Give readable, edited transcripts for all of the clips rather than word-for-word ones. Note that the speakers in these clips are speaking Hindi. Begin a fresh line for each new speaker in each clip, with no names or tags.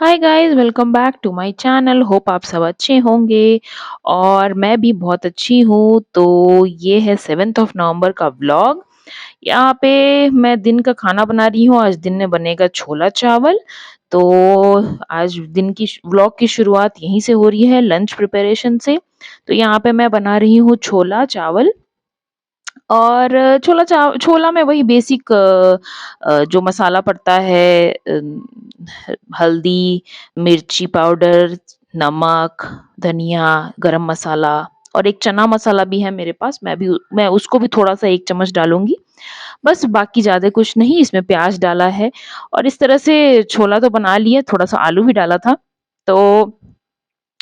Hi guys, welcome back to my channel. Hope आप सब अच्छे होंगे और मैं भी बहुत अच्छी हूँ। तो ये है 7 नवंबर का व्लॉग। यहाँ पे मैं दिन का खाना बना रही हूँ। आज दिन में बनेगा छोला चावल। तो आज दिन की व्लॉग की शुरुआत यहीं से हो रही है, लंच प्रिपरेशन से। तो यहाँ पे मैं बना रही हूँ छोला चावल। और छोला में वही बेसिक जो मसाला पड़ता है, हल्दी, मिर्ची पाउडर, नमक, धनिया, गरम मसाला और एक चना मसाला भी है मेरे पास। मैं उसको भी थोड़ा-सा 1 चम्मच डालूँगी। बस बाकी ज़्यादा कुछ नहीं, इसमें प्याज़ डाला है और इस तरह से छोला तो बना लिया, थोड़ा-सा आलू भी डाला था। तो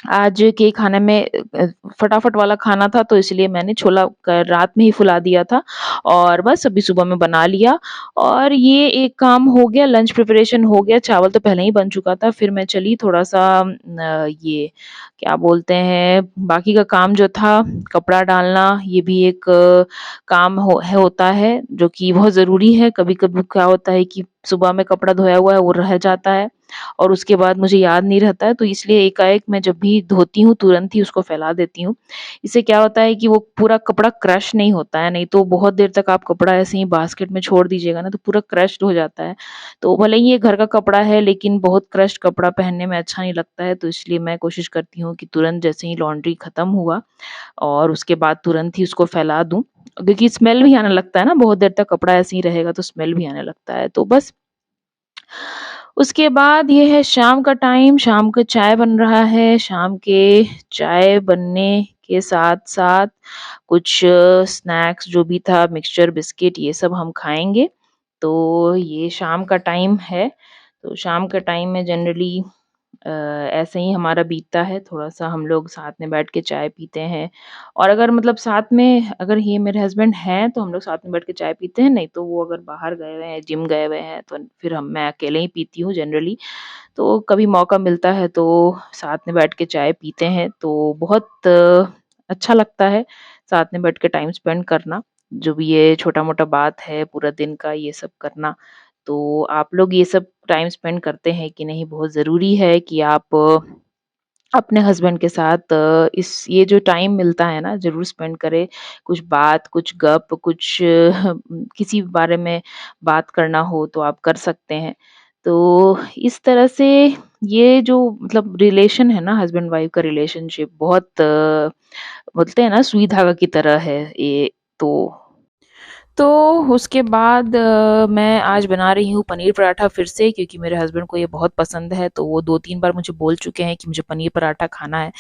आज के खाने में फटाफट वाला खाना था, तो इसलिए मैंने छोला रात में ही फुला दिया था और बस अभी सुबह में बना लिया। और ये एक काम हो गया, लंच प्रिपरेशन हो गया। चावल तो पहले ही बन चुका था। फिर मैं चली थोड़ा-सा ये क्या बोलते हैं, बाकी का काम जो था, कपड़ा डालना, ये भी एक काम होता है जो कि बहुत ज़रूरी है। कभी-कभी क्या होता है कि सुबह में कपड़ा धोया हुआ है, वो रह जाता है और उसके बाद मुझे याद नहीं रहता है, तो इसलिए एकाएक मैं जब भी धोती हूँ तुरंत ही उसको फैला देती हूँ। इससे क्या होता है कि वो पूरा कपड़ा क्रश नहीं होता है, नहीं तो बहुत देर तक आप कपड़ा ऐसे ही बास्केट में छोड़ दीजिएगा ना, तो पूरा क्रश्ड हो जाता है। तो भले ही ये घर का कपड़ा है, लेकिन बहुत क्रश्ड कपड़ा पहनने में अच्छा नहीं लगता है, तो इसलिए मैं कोशिश करती हूँ कि तुरंत जैसे ही लॉन्ड्री खत्म हुआ और उसके बाद तुरंत ही उसको फैला दूँ। क्योंकि स्मेल भी आने लगता है ना, बहुत देर तक कपड़ा ऐसे ही रहेगा तो स्मेल भी आने लगता है। तो बस उसके बाद ये है शाम का टाइम, शाम का चाय बन रहा है। शाम के चाय बनने के साथ-साथ कुछ स्नैक्स जो भी था, मिक्सचर, बिस्किट, ये सब हम खाएँगे। तो ये शाम का टाइम है। तो शाम के टाइम में जनरली ऐसे ही हमारा बीतता है, थोड़ा-सा हम लोग साथ में बैठ के चाय पीते हैं। और अगर मतलब साथ में अगर ये मेरे हस्बैंड हैं, तो हम लोग साथ में बैठ के चाय पीते हैं, नहीं तो वो अगर बाहर गए हुए हैं, जिम गए हुए हैं, तो फिर हम मैं अकेले ही पीती हूँ जनरली। तो कभी मौका मिलता है तो साथ में बैठ के चाय पीते हैं, तो बहुत अच्छा लगता है साथ में बैठ के टाइम स्पेंड करना। जो भी ये छोटा-मोटा बात है पूरा दिन का, ये सब करना। तो आप लोग ये सब टाइम स्पेंड करते हैं कि नहीं? बहुत ज़रूरी है कि आप अपने हस्बैंड के साथ इस ये जो टाइम मिलता है ना, ज़रूर स्पेंड करें। कुछ बात, कुछ गप, कुछ किसी बारे में बात करना हो तो आप कर सकते हैं। तो इस तरह से ये जो मतलब रिलेशन है ना, हस्बैंड वाइफ का रिलेशनशिप बहुत बोलते हैं ना, सुई धागा की तरह है ये। तो तो उसके बाद मैं आज बना रही हूँ पनीर पराठा फिर से, क्योंकि मेरे हस्बैंड को ये बहुत पसंद है, तो वो 2-3 बार मुझे बोल चुके हैं कि मुझे पनीर पराठा खाना है।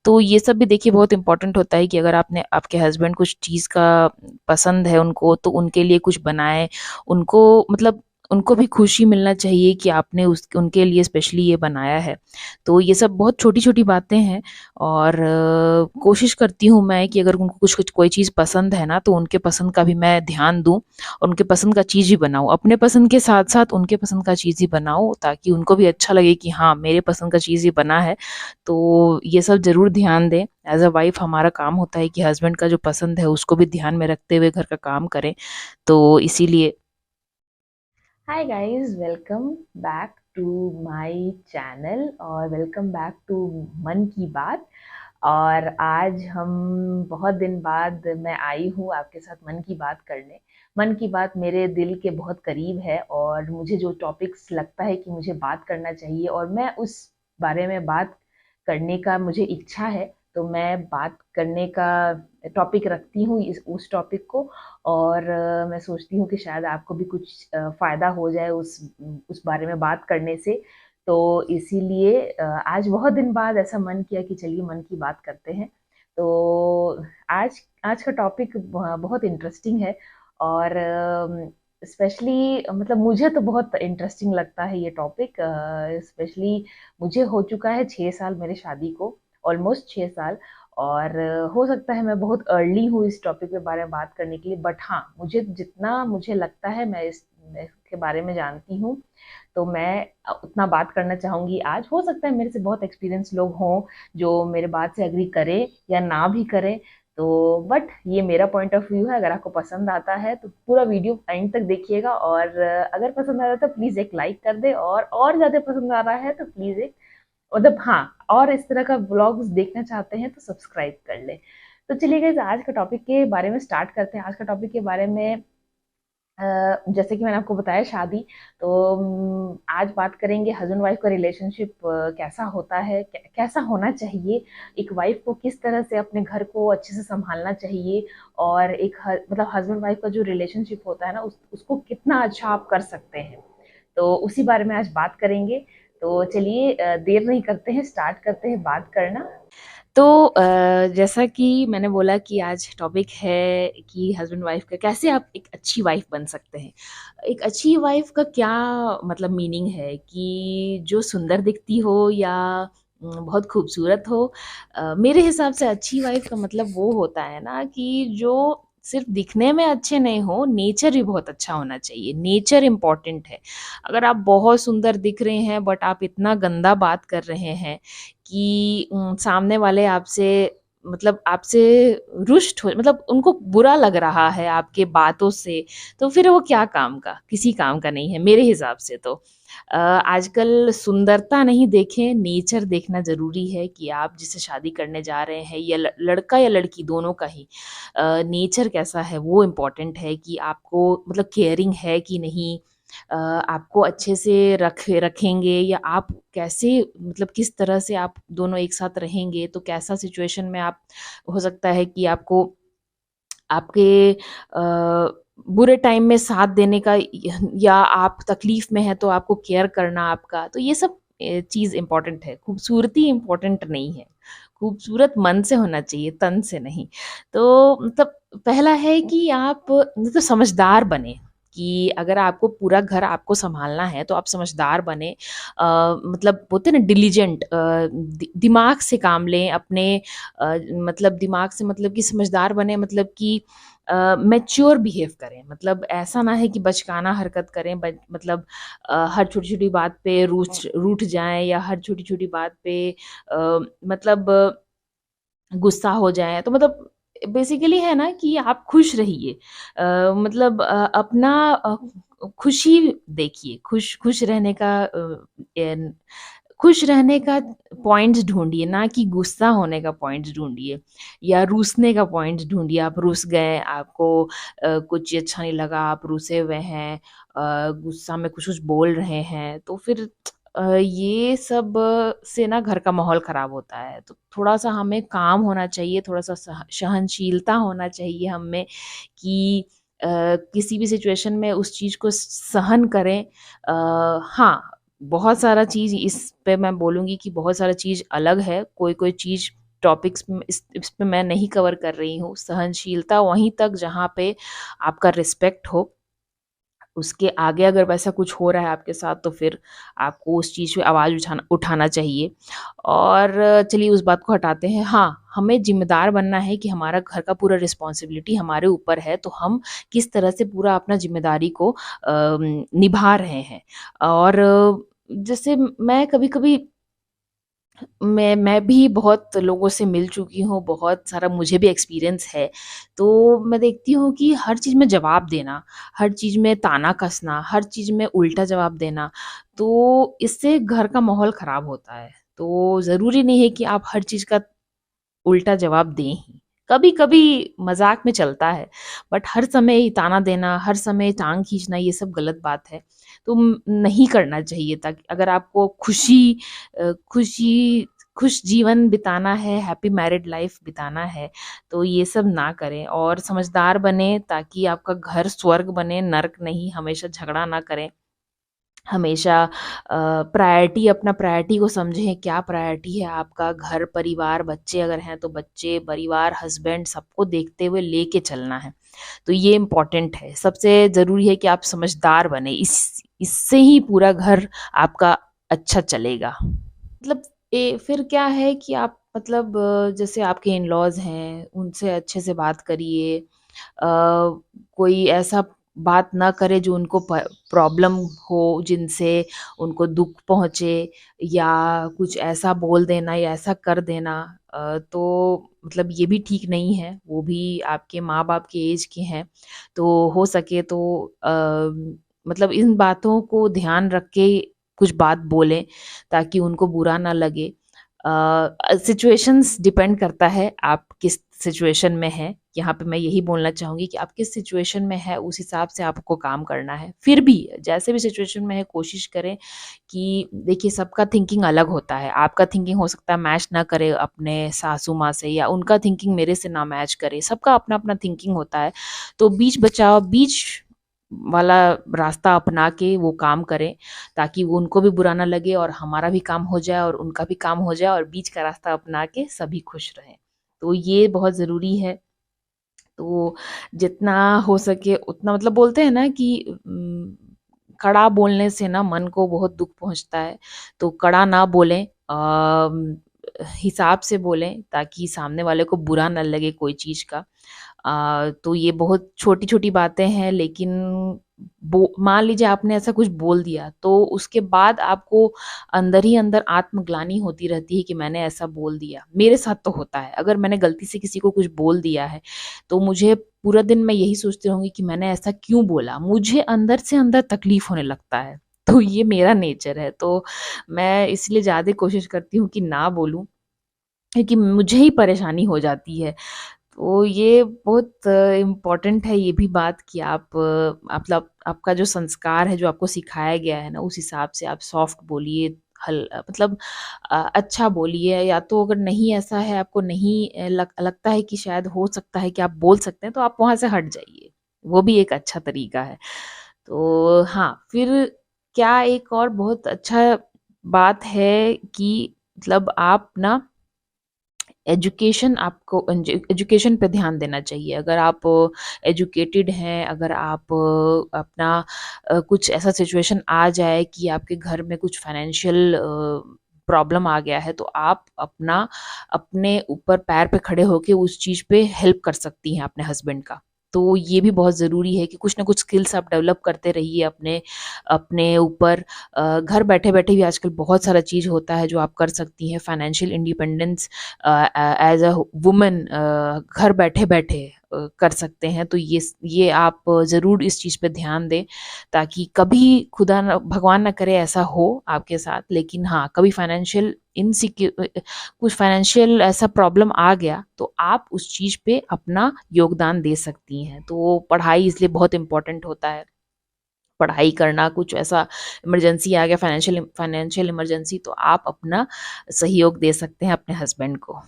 तो ये सब भी देखिए बहुत इम्पोर्टेंट होता है कि अगर आपने आपके हस्बैंड कुछ चीज़ का पसंद है उनको, तो उनके लिए कुछ बनाएँ। उनको मतलब उनको भी खुशी मिलना चाहिए कि आपने उनके लिए स्पेशली ये बनाया है। तो ये सब बहुत छोटी-छोटी बातें हैं और कोशिश करती हूँ मैं कि अगर उनको कुछ-कुछ कोई चीज़ पसंद है ना, तो उनके पसंद का भी मैं ध्यान दूँ, उनके पसंद का चीज़ ही बनाऊँ। अपने पसंद के साथ-साथ उनके पसंद का चीज़ ही बनाऊँ, ताकि उनको भी अच्छा लगे कि हाँ, मेरे पसंद का चीज़ ही बना है। तो ये सब ज़रूर ध्यान दें। एज़ अ वाइफ़ हमारा काम होता है कि हस्बैंड का जो पसंद है उसको भी ध्यान में रखते हुए घर का काम करें। तो इसीलिए
hi guys, welcome back to my channel और welcome back to Mann ki बात। और आज हम बहुत दिन बाद मैं आई हूँ आपके साथ मन की बात करने। मन की बात मेरे दिल के बहुत करीब है और मुझे जो टॉपिक्स लगता है कि मुझे बात करना चाहिए और मैं उस बारे में बात करने का मुझे इच्छा है, तो मैं बात करने का टॉपिक रखती हूँ इस उस टॉपिक को। और मैं सोचती हूँ कि शायद आपको भी कुछ फ़ायदा हो जाए उस बारे में बात करने से। तो इसीलिए आज बहुत दिन बाद ऐसा मन किया कि चलिए मन की बात करते हैं। तो आज आज का टॉपिक बहुत इंटरेस्टिंग है और स्पेशली मतलब मुझे तो बहुत इंटरेस्टिंग लगता है ये टॉपिक। स्पेशली मुझे हो चुका है 6 साल मेरे शादी को, ऑलमोस्ट 6 साल। और हो सकता है मैं बहुत अर्ली हूँ इस टॉपिक के बारे में बात करने के लिए, बट हाँ, मुझे जितना मुझे लगता है मैं इसके बारे में जानती हूँ, तो मैं उतना बात करना चाहूंगी आज। हो सकता है मेरे से बहुत एक्सपीरियंस लोग हों जो मेरे बात से एग्री करें या ना भी करें। तो बट ये मेरा पॉइंट ऑफ व्यू है। अगर आपको पसंद आता है तो पूरा वीडियो एंड तक देखिएगा, और अगर पसंद आ रहा है तो प्लीज़ एक लाइक कर दे, और ज़्यादा पसंद आ रहा है तो प्लीज़ एक, मतलब हाँ, और इस तरह का व्लॉग्स देखना चाहते हैं तो सब्सक्राइब कर ले। तो चलिए गाइस, आज का टॉपिक के बारे में स्टार्ट करते हैं। आज का टॉपिक के बारे में जैसे कि मैंने आपको बताया शादी, तो आज बात करेंगे हस्बैंड वाइफ का रिलेशनशिप कैसा होता है, कैसा होना चाहिए, एक वाइफ को किस तरह से अपने घर को अच्छे से संभालना चाहिए, और एक मतलब हस्बैंड वाइफ का जो रिलेशनशिप होता है ना, उसको कितना अच्छा आप कर सकते हैं। तो उसी बारे में आज बात करेंगे। तो चलिए देर नहीं करते हैं, स्टार्ट करते हैं बात करना। तो जैसा कि मैंने बोला कि आज टॉपिक है कि हस्बैंड वाइफ का कैसे आप एक अच्छी वाइफ बन सकते हैं। एक अच्छी वाइफ का क्या मतलब मीनिंग है कि जो सुंदर दिखती हो या बहुत खूबसूरत हो। मेरे हिसाब से अच्छी वाइफ का मतलब वो होता है ना कि जो सिर्फ दिखने में अच्छे नहीं हो, नेचर भी बहुत अच्छा होना चाहिए। नेचर इम्पोर्टेंट है। अगर आप बहुत सुंदर दिख रहे हैं बट आप इतना गंदा बात कर रहे हैं कि सामने वाले आपसे मतलब आपसे रुष्ट हो, मतलब उनको बुरा लग रहा है आपके बातों से, तो फिर वो क्या काम का, किसी काम का नहीं है मेरे हिसाब से। तो आजकल सुंदरता नहीं देखें, नेचर देखना ज़रूरी है कि आप जिससे शादी करने जा रहे हैं, या लड़का या लड़की दोनों का ही नेचर कैसा है वो इम्पोर्टेंट है कि आपको मतलब केयरिंग है कि नहीं, आपको अच्छे से रखेंगे, या आप कैसे मतलब किस तरह से आप दोनों एक साथ रहेंगे, तो कैसा सिचुएशन में आप हो सकता है कि आपको आपके बुरे टाइम में साथ देने का, या आप तकलीफ में हैं तो आपको केयर करना आपका, तो ये सब चीज़ इम्पोर्टेंट है। खूबसूरती इम्पोर्टेंट नहीं है, खूबसूरत मन से होना चाहिए, तन से नहीं। तो मतलब पहला है कि आप मतलब समझदार बने, कि अगर आपको पूरा घर आपको सँभालना है तो आप समझदार बने। मतलब बोलते हैं ना डिलिजेंट, दिमाग से काम लें अपने, मतलब दिमाग से मतलब कि समझदार बने, मतलब कि मैच्योर बिहेव करें। मतलब ऐसा ना है कि बचकाना हरकत करें, मतलब हर छोटी-छोटी बात पे रूठ जाएँ, या हर छोटी-छोटी बात पे मतलब गुस्सा हो जाएँ। तो मतलब बेसिकली है ना कि आप खुश रहिए। मतलब अपना खुशी देखिए, खुश खुश रहने का एन खुश रहने का पॉइंट्स ढूँढिए, ना कि गुस्सा होने का पॉइंट्स ढूँढिए, या रूसने का पॉइंट्स ढूँढिए। आप रूस गए, आपको कुछ अच्छा नहीं लगा, आप रूसे हुए हैं, गुस्सा में कुछ-कुछ बोल रहे हैं, तो फिर ये सब से ना घर का माहौल ख़राब होता है। तो थोड़ा-सा हमें काम होना चाहिए, थोड़ा-सा सहनशीलता होना चाहिए हम में, कि किसी भी सिचुएशन में उस चीज़ को सहन करें। हाँ, बहुत सारा चीज़ इस पे मैं बोलूँगी कि बहुत सारा चीज़ अलग है, कोई-कोई चीज़ टॉपिक्स में इस पे मैं नहीं कवर कर रही हूँ। सहनशीलता वहीं तक जहाँ पे आपका रिस्पेक्ट हो, उसके आगे अगर वैसा कुछ हो रहा है आपके साथ, तो फिर आपको उस चीज़ पे आवाज़ उठाना उठाना चाहिए। और चलिए उस बात को हटाते हैं। हाँ, हमें ज़िम्मेदार बनना है कि हमारा घर का पूरा रिस्पॉन्सिबिलिटी हमारे ऊपर है, तो हम किस तरह से पूरा अपना ज़िम्मेदारी को निभा रहे हैं। और जैसे मैं कभी-कभी मैं भी बहुत लोगों से मिल चुकी हूँ, बहुत सारा मुझे भी एक्सपीरियंस है। तो मैं देखती हूँ कि हर चीज़ में जवाब देना, हर चीज़ में ताना कसना, हर चीज़ में उल्टा जवाब देना, तो इससे घर का माहौल ख़राब होता है। तो ज़रूरी नहीं है कि आप हर चीज़ का उल्टा जवाब दें ही। कभी-कभी मज़ाक में चलता है, बट हर समय ही ताना देना, हर समय टाँग खींचना, ये सब गलत बात है। तो नहीं करना चाहिए, ताकि अगर आपको खुशी खुश जीवन बिताना है, हैप्पी मैरिड लाइफ़ बिताना है, तो ये सब ना करें और समझदार बनें, ताकि आपका घर स्वर्ग बने, नर्क नहीं। हमेशा झगड़ा ना करें। हमेशा प्रायोरिटी, अपना प्रायोरिटी को समझें, क्या प्रायोरिटी है आपका। घर, परिवार, बच्चे अगर हैं तो बच्चे, परिवार, हस्बैंड, सबको देखते हुए लेके चलना है। तो ये इम्पोर्टेंट है। सबसे ज़रूरी है कि आप समझदार बनें, इससे ही पूरा घर आपका अच्छा चलेगा। मतलब फिर क्या है कि आप मतलब जैसे आपके इन-लॉज़ हैं, उनसे अच्छे से बात करिए। कोई ऐसा
बात ना करे जो उनको प्रॉब्लम हो, जिनसे उनको दुख पहुँचे, या कुछ ऐसा बोल देना या ऐसा कर देना, तो मतलब ये भी ठीक नहीं है। वो भी आपके माँ-बाप के एज के हैं, तो हो सके तो मतलब इन बातों को ध्यान रख के कुछ बात बोलें, ताकि उनको बुरा ना लगे। सिचुएशंस डिपेंड करता है आप किस सिचुएशन में हैं। यहाँ पे मैं यही बोलना चाहूँगी कि आप किस सिचुएशन में हैं, उस हिसाब से आपको काम करना है। फिर भी जैसे भी सिचुएशन में है, कोशिश करें कि देखिए, सबका थिंकिंग अलग होता है। आपका थिंकिंग हो सकता है मैच ना करे अपने सासू माँ से, या उनका थिंकिंग मेरे से ना मैच करे। सबका अपना-अपना थिंकिंग होता है। तो बीच बचाव, बीच वाला रास्ता अपना के वो काम करें, ताकि वो उनको भी बुरा ना लगे और हमारा भी काम हो जाए और उनका भी काम हो जाए, और बीच का रास्ता अपना के सभी खुश रहें। तो ये बहुत ज़रूरी है। तो जितना हो सके उतना, मतलब बोलते हैं ना कि कड़ा बोलने से ना मन को बहुत दुःख पहुँचता है, तो कड़ा ना बोलें, हिसाब से बोलें, ताकि सामने वाले को बुरा ना लगे कोई चीज़ का। तो ये बहुत छोटी-छोटी बातें हैं, लेकिन मान लीजिए आपने ऐसा कुछ बोल दिया, तो उसके बाद आपको अंदर ही अंदर आत्मग्लानि होती रहती है कि मैंने ऐसा बोल दिया। मेरे साथ तो होता है, अगर मैंने गलती से किसी को कुछ बोल दिया है, तो मुझे पूरा दिन मैं यही सोचती रहूँगी कि मैंने ऐसा क्यों बोला? मुझे अंदर से अंदर तकलीफ़ होने लगता है। तो ये मेरा नेचर है, तो मैं इसलिए ज़्यादा कोशिश करती हूँ कि ना बोलूँ, क्योंकि मुझे ही परेशानी हो जाती है। तो ये बहुत इम्पोर्टेंट है ये भी बात कि आप मतलब आपका जो संस्कार है, जो आपको सिखाया गया है ना, उस हिसाब से आप सॉफ्ट बोलिए, मतलब अच्छा बोलिए। या तो अगर नहीं ऐसा है, आपको नहीं लगता है कि शायद हो सकता है कि आप बोल सकते हैं, तो आप वहाँ से हट जाइए। वो भी एक अच्छा तरीका है। तो हाँ, फिर क्या एक और बहुत अच्छा बात है कि मतलब आप ना एजुकेशन पे ध्यान देना चाहिए। अगर आप एजुकेटेड हैं, अगर आप अपना कुछ ऐसा सिचुएशन आ जाए कि आपके घर में कुछ फाइनेंशियल प्रॉब्लम आ गया है, तो आप अपने ऊपर पैर पे खड़े होके उस चीज़ पे हेल्प कर सकती हैं अपने हस्बैंड का। तो ये भी बहुत ज़रूरी है कि कुछ ना कुछ स्किल्स आप डेवलप करते रहिए अपने अपने ऊपर। घर बैठे-बैठे भी आजकल बहुत सारा चीज़ होता है जो आप कर सकती हैं। Financial independence as a woman घर बैठे-बैठे कर सकते हैं। तो ये आप ज़रूर इस चीज़ पे ध्यान दें, ताकि कभी खुदा न भगवान ना करे ऐसा हो आपके साथ, लेकिन हाँ, कभी कुछ फाइनेंशियल ऐसा प्रॉब्लम आ गया, तो आप उस चीज़ पे अपना योगदान दे सकती हैं। तो पढ़ाई इसलिए बहुत इम्पोर्टेंट होता है। पढ़ाई करना, कुछ ऐसा इमरजेंसी आ गया, फाइनेंशियल इमरजेंसी, तो आप अपना सहयोग दे सकते हैं अपने हस्बैंड को।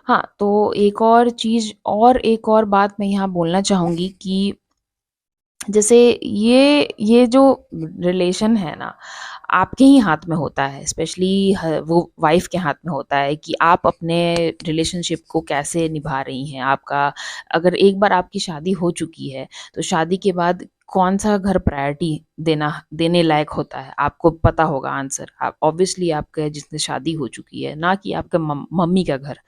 हाँ, तो एक और बात मैं यहाँ बोलना चाहूँगी कि जैसे ये जो रिलेशन है ना, आपके ही हाथ में होता है। स्पेशली वो वाइफ के हाथ में होता है कि आप अपने रिलेशनशिप को कैसे निभा रही हैं। आपका अगर एक बार आपकी शादी हो चुकी है, तो शादी के बाद कौन सा घर प्रायोरिटी देने लायक होता है, आपको पता होगा आंसर। आप ऑब्वियसली आपके जिसने शादी हो चुकी है, ना कि आपके मम्मी का घर।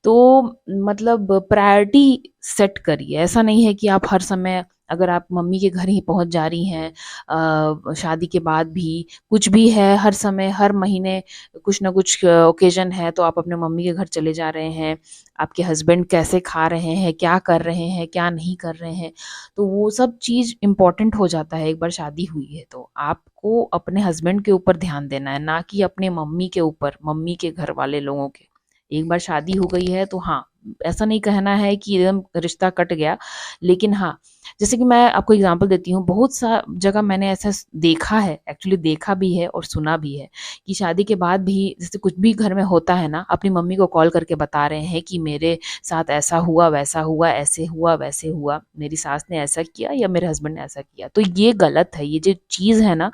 तो मतलब प्रायोरिटी सेट करिए। ऐसा नहीं है कि आप हर समय, अगर आप मम्मी के घर ही पहुंच जा रही हैं शादी के बाद भी, कुछ भी है, हर समय हर महीने कुछ ना कुछ ओकेजन है, तो आप अपने मम्मी के घर चले जा रहे हैं। आपके हस्बैंड कैसे खा रहे हैं, क्या कर रहे हैं, क्या नहीं कर रहे हैं, तो वो सब चीज़ इम्पोर्टेंट हो जाता है। एक बार शादी हुई है तो आपको अपने हस्बैंड के ऊपर ध्यान देना है, ना कि अपने मम्मी के ऊपर, मम्मी के घर वाले लोगों के। एक बार शादी हो गई है तो हाँ, ऐसा नहीं कहना है कि एकदम रिश्ता कट गया, लेकिन हाँ, जैसे कि मैं आपको एग्जांपल देती हूँ, बहुत सा जगह मैंने ऐसा देखा है, एक्चुअली देखा भी है और सुना भी है, कि शादी के बाद भी जैसे कुछ भी घर में होता है ना, अपनी मम्मी को कॉल करके बता रहे हैं कि मेरे साथ ऐसा हुआ, वैसा हुआ, ऐसे हुआ, वैसे हुआ, मेरी सास ने ऐसा किया या मेरे हस्बैंड ने ऐसा किया। तो ये गलत है, ये जो चीज़ है ना,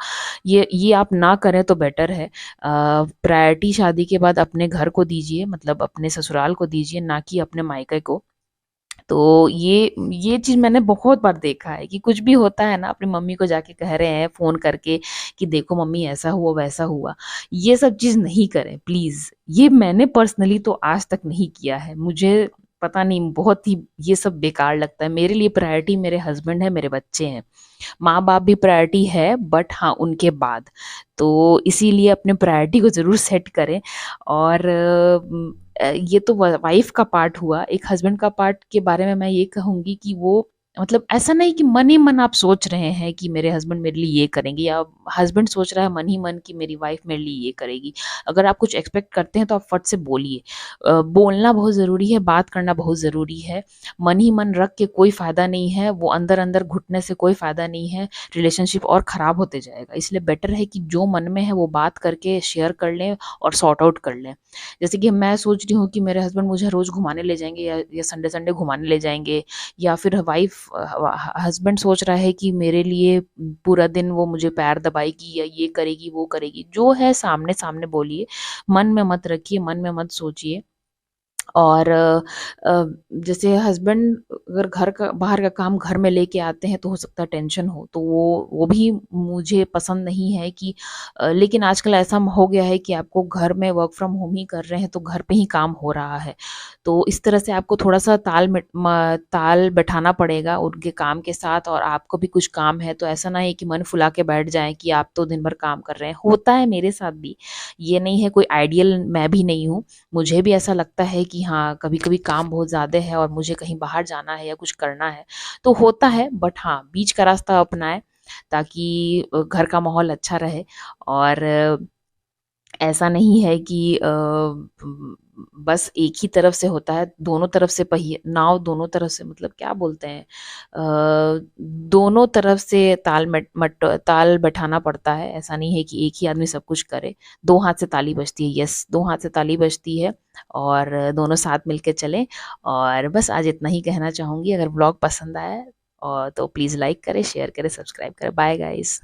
ये आप ना करें तो बेटर है। प्रायोरिटी शादी के बाद अपने घर को दीजिए, मतलब अपने ससुराल को दीजिए, ना कि अपने मायके को। तो ये चीज़ मैंने बहुत बार देखा है कि कुछ भी होता है ना, अपनी मम्मी को जाके कह रहे हैं फ़ोन करके कि देखो मम्मी ऐसा हुआ, वैसा हुआ। ये सब चीज़ नहीं करें प्लीज़। ये मैंने पर्सनली तो आज तक नहीं किया है। मुझे पता नहीं बहुत ही ये सब बेकार लगता है। मेरे लिए प्रायोरिटी मेरे हस्बैंड है, मेरे बच्चे हैं। माँ बाप भी प्रायोरिटी है, बट हाँ उनके बाद। तो इसीलिए अपने प्रायोरिटी को ज़रूर सेट करें। और ये तो वाइफ का पार्ट हुआ। एक हस्बैंड का पार्ट के बारे में मैं ये कहूँगी कि वो मतलब ऐसा नहीं कि मन ही मन आप सोच रहे हैं कि मेरे हस्बैंड मेरे लिए ये करेंगे, या हस्बैंड सोच रहा है मन ही मन कि मेरी वाइफ मेरे लिए ये करेगी। अगर आप कुछ एक्सपेक्ट करते हैं तो आप फट से बोलिए। बोलना बहुत ज़रूरी है, बात करना बहुत ज़रूरी है। मन ही मन रख के कोई फ़ायदा नहीं है, वो अंदर अंदर घुटने से कोई फ़ायदा नहीं है। रिलेशनशिप और ख़राब होते जाएगा। इसलिए बेटर है कि जो मन में है वो बात करके शेयर कर लें और सॉर्ट आउट कर लें। जैसे कि मैं सोच रही हूँ कि मेरे हस्बैंड मुझे रोज़ घुमाने ले जाएंगे, या संडे संडे घुमाने ले जाएंगे, या फिर वाइफ हस्बैंड सोच रहा है कि मेरे लिए पूरा दिन वो मुझे पैर दबाएगी या ये करेगी वो करेगी। जो है सामने सामने बोलिए, मन में मत रखिए, मन में मत सोचिए। और जैसे हस्बैंड अगर घर का बाहर का काम घर में लेके आते हैं तो हो सकता है टेंशन हो, तो वो भी मुझे पसंद नहीं है कि लेकिन आजकल ऐसा हो गया है कि आपको घर में वर्क फ्रॉम होम ही कर रहे हैं तो घर पे ही काम हो रहा है। तो इस तरह से आपको थोड़ा सा ताल बैठाना पड़ेगा उनके काम के साथ, और आपको भी कुछ काम है। तो ऐसा ना है कि मन फुला के बैठ जाए कि आप तो दिन भर काम कर रहे हैं। होता है मेरे साथ भी, ये नहीं है कोई आइडियल मैं भी नहीं हूँ। मुझे भी ऐसा लगता है कि हाँ कभी-कभी काम बहुत ज़्यादा है और मुझे कहीं बाहर जाना है या कुछ करना है, तो होता है। बट हाँ, बीच का रास्ता अपनाएँ ताकि घर का माहौल अच्छा रहे। और ऐसा नहीं है कि बस एक ही तरफ से होता है, दोनों तरफ से पहिए नाव दोनों तरफ से, मतलब क्या बोलते हैं, दोनों तरफ से ताल बैठाना पड़ता है। ऐसा नहीं है कि एक ही आदमी सब कुछ करे। दो हाथ से ताली बजती है, यस, दो हाथ से ताली बजती है, और दोनों साथ मिलके चलें। और बस आज इतना ही कहना चाहूँगी। अगर व्लॉग पसंद आया और तो प्लीज़ लाइक करें, शेयर करें, सब्सक्राइब करें। Bye guys.